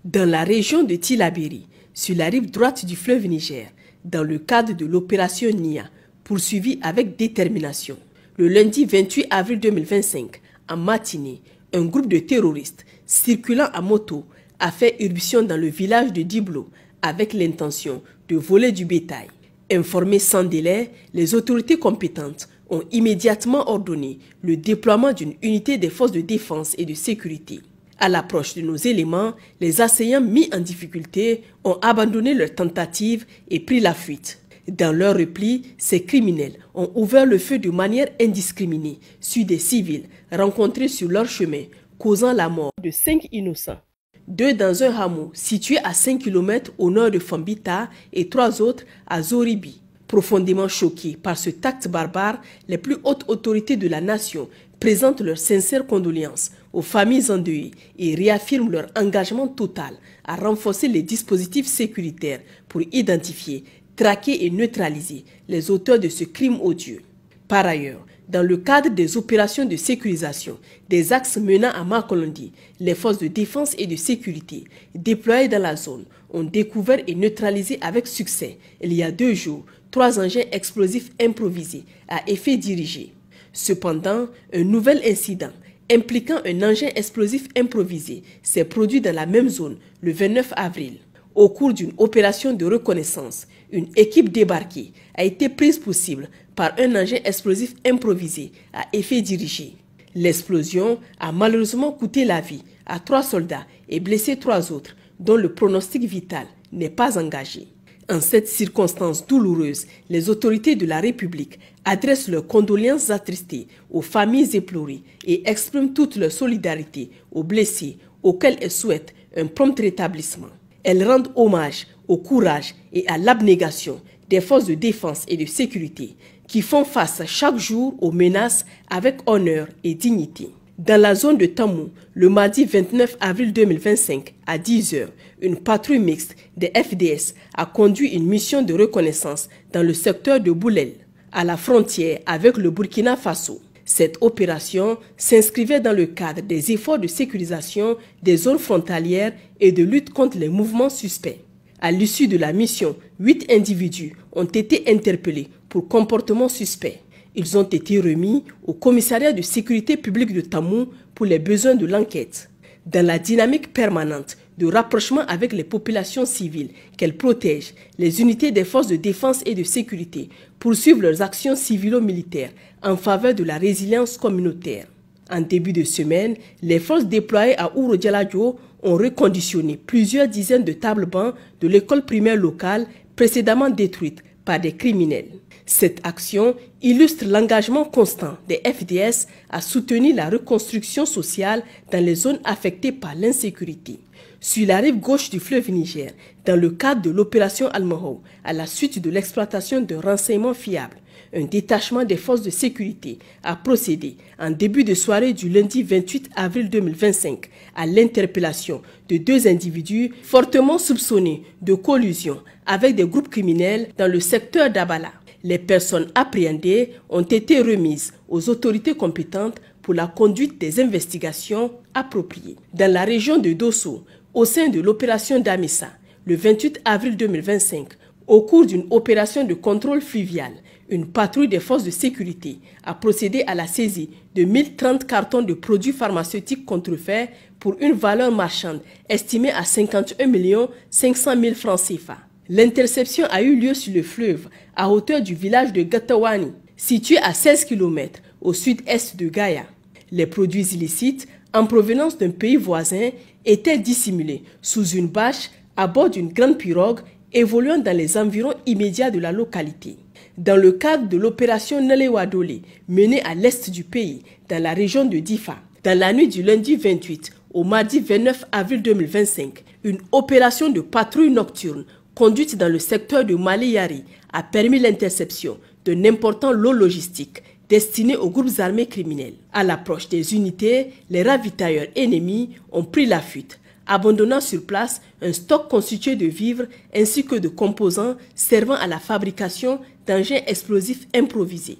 Dans la région de Tillabéri, sur la rive droite du fleuve Niger, dans le cadre de l'opération NIA, poursuivie avec détermination. Le lundi 28 avril 2025, en matinée, un groupe de terroristes circulant à moto a fait irruption dans le village de Diblo avec l'intention de voler du bétail. Informées sans délai, les autorités compétentes ont immédiatement ordonné le déploiement d'une unité des forces de défense et de sécurité. À l'approche de nos éléments, les assaillants mis en difficulté ont abandonné leur tentative et pris la fuite. Dans leur repli, ces criminels ont ouvert le feu de manière indiscriminée sur des civils rencontrés sur leur chemin, causant la mort de 5 innocents. 2 dans un hameau situé à 5 km au nord de Fambita et 3 autres à Zoribi. Profondément choqués par ce acte barbare, les plus hautes autorités de la nation présentent leurs sincères condoléances aux familles endeuillées et réaffirment leur engagement total à renforcer les dispositifs sécuritaires pour identifier, traquer et neutraliser les auteurs de ce crime odieux. Par ailleurs, dans le cadre des opérations de sécurisation des axes menant à Makolondi, les forces de défense et de sécurité déployées dans la zone ont découvert et neutralisé avec succès, il y a 2 jours, 3 engins explosifs improvisés à effet dirigé. Cependant, un nouvel incident impliquant un engin explosif improvisé s'est produit dans la même zone le 29 avril. Au cours d'une opération de reconnaissance, une équipe débarquée a été prise pour cible par un engin explosif improvisé à effet dirigé. L'explosion a malheureusement coûté la vie à 3 soldats et blessé 3 autres, dont le pronostic vital n'est pas engagé. En cette circonstance douloureuse, les autorités de la République adressent leurs condoléances attristées aux familles éplorées et expriment toute leur solidarité aux blessés auxquels elles souhaitent un prompt rétablissement. Elles rendent hommage au courage et à l'abnégation des forces de défense et de sécurité qui font face chaque jour aux menaces avec honneur et dignité. Dans la zone de Tamou, le mardi 29 avril 2025 à 10 h, une patrouille mixte des FDS a conduit une mission de reconnaissance dans le secteur de Boulel, à la frontière avec le Burkina Faso. Cette opération s'inscrivait dans le cadre des efforts de sécurisation des zones frontalières et de lutte contre les mouvements suspects. À l'issue de la mission, 8 individus ont été interpellés pour comportement suspect. Ils ont été remis au commissariat de sécurité publique de Tamou pour les besoins de l'enquête. Dans la dynamique permanente de rapprochement avec les populations civiles qu'elles protègent, les unités des forces de défense et de sécurité poursuivent leurs actions civilo-militaires en faveur de la résilience communautaire. En début de semaine, les forces déployées à Ouro Dialadio ont reconditionné plusieurs dizaines de tables-bancs de l'école primaire locale précédemment détruite par des criminels. Cette action illustre l'engagement constant des FDS à soutenir la reconstruction sociale dans les zones affectées par l'insécurité. Sur la rive gauche du fleuve Niger, dans le cadre de l'opération Almahou, à la suite de l'exploitation de renseignements fiables, un détachement des forces de sécurité a procédé en début de soirée du lundi 28 avril 2025 à l'interpellation de 2 individus fortement soupçonnés de collusion avec des groupes criminels dans le secteur d'Abala. Les personnes appréhendées ont été remises aux autorités compétentes pour la conduite des investigations appropriées. Dans la région de Dosso, au sein de l'opération Damissa, le 28 avril 2025, au cours d'une opération de contrôle fluvial, une patrouille des forces de sécurité a procédé à la saisie de 1030 cartons de produits pharmaceutiques contrefaits pour une valeur marchande estimée à 51 500 000 francs CFA. L'interception a eu lieu sur le fleuve à hauteur du village de Gatawani, situé à 16 km au sud-est de Gaïa. Les produits illicites en provenance d'un pays voisin étaient dissimulés sous une bâche à bord d'une grande pirogue évoluant dans les environs immédiats de la localité. Dans le cadre de l'opération Nelewadole, menée à l'est du pays, dans la région de Difa, dans la nuit du lundi 28 au mardi 29 avril 2025, une opération de patrouille nocturne conduite dans le secteur de Maleyari a permis l'interception d'un important lot logistique destiné aux groupes armés criminels. À l'approche des unités, les ravitailleurs ennemis ont pris la fuite, abandonnant sur place un stock constitué de vivres ainsi que de composants servant à la fabrication d'engins explosifs improvisés.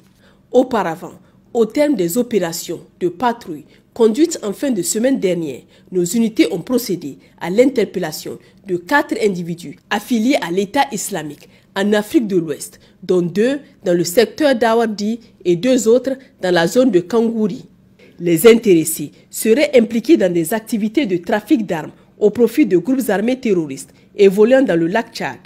Auparavant, au terme des opérations de patrouille Conduites en fin de semaine dernière, nos unités ont procédé à l'interpellation de 4 individus affiliés à l'État islamique en Afrique de l'Ouest, dont 2 dans le secteur d'Awardi et 2 autres dans la zone de Kangouri. Les intéressés seraient impliqués dans des activités de trafic d'armes au profit de groupes armés terroristes évoluant dans le lac Tchad.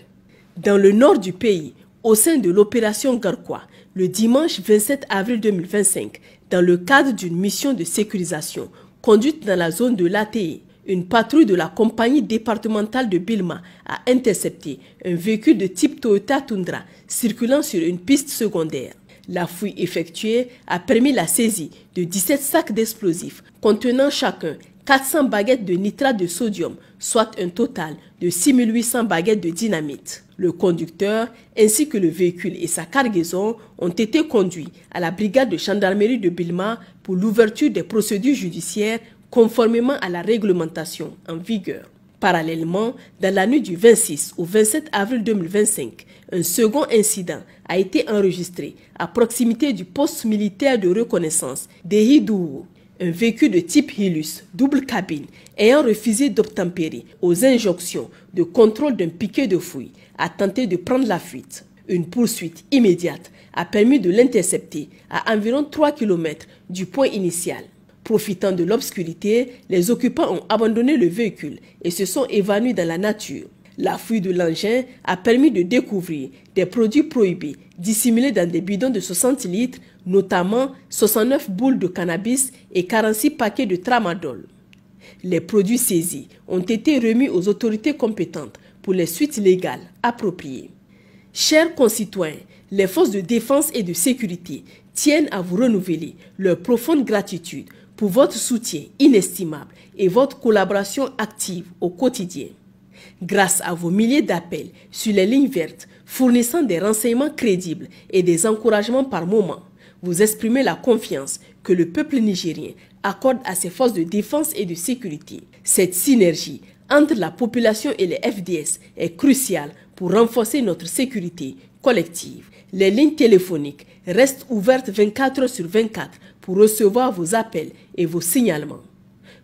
Dans le nord du pays, au sein de l'opération Garkwa, le dimanche 27 avril 2025, dans le cadre d'une mission de sécurisation conduite dans la zone de l'ATE, une patrouille de la compagnie départementale de Bilma a intercepté un véhicule de type Toyota Tundra circulant sur une piste secondaire. La fouille effectuée a permis la saisie de 17 sacs d'explosifs contenant chacun 400 baguettes de nitrate de sodium, soit un total de 6800 baguettes de dynamite. Le conducteur ainsi que le véhicule et sa cargaison ont été conduits à la brigade de gendarmerie de Bilma pour l'ouverture des procédures judiciaires conformément à la réglementation en vigueur. Parallèlement, dans la nuit du 26 au 27 avril 2025, un second incident a été enregistré à proximité du poste militaire de reconnaissance d'Ehidou. Un véhicule de type Hilux, double cabine, ayant refusé d'obtempérer aux injonctions de contrôle d'un piquet de fouille, a tenté de prendre la fuite. Une poursuite immédiate a permis de l'intercepter à environ 3 km du point initial. Profitant de l'obscurité, les occupants ont abandonné le véhicule et se sont évanouis dans la nature. La fouille de l'engin a permis de découvrir des produits prohibés dissimulés dans des bidons de 60 litres, notamment 69 boules de cannabis et 46 paquets de tramadol. Les produits saisis ont été remis aux autorités compétentes pour les suites légales appropriées. Chers concitoyens, les forces de défense et de sécurité tiennent à vous renouveler leur profonde gratitude pour votre soutien inestimable et votre collaboration active au quotidien. Grâce à vos milliers d'appels sur les lignes vertes, fournissant des renseignements crédibles et des encouragements par moment, vous exprimez la confiance que le peuple nigérien accorde à ses forces de défense et de sécurité. Cette synergie entre la population et les FDS est cruciale pour renforcer notre sécurité collective. Les lignes téléphoniques restent ouvertes 24 heures sur 24 pour recevoir vos appels et vos signalements.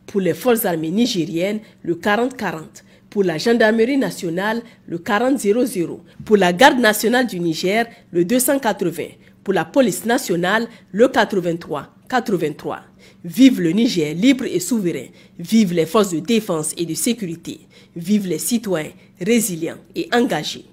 Pour les forces armées nigériennes, le 4040. Pour la gendarmerie nationale, le 4000. Pour la garde nationale du Niger, le 280. Pour la police nationale, le 83. Vive le Niger libre et souverain. Vive les forces de défense et de sécurité. Vive les citoyens résilients et engagés.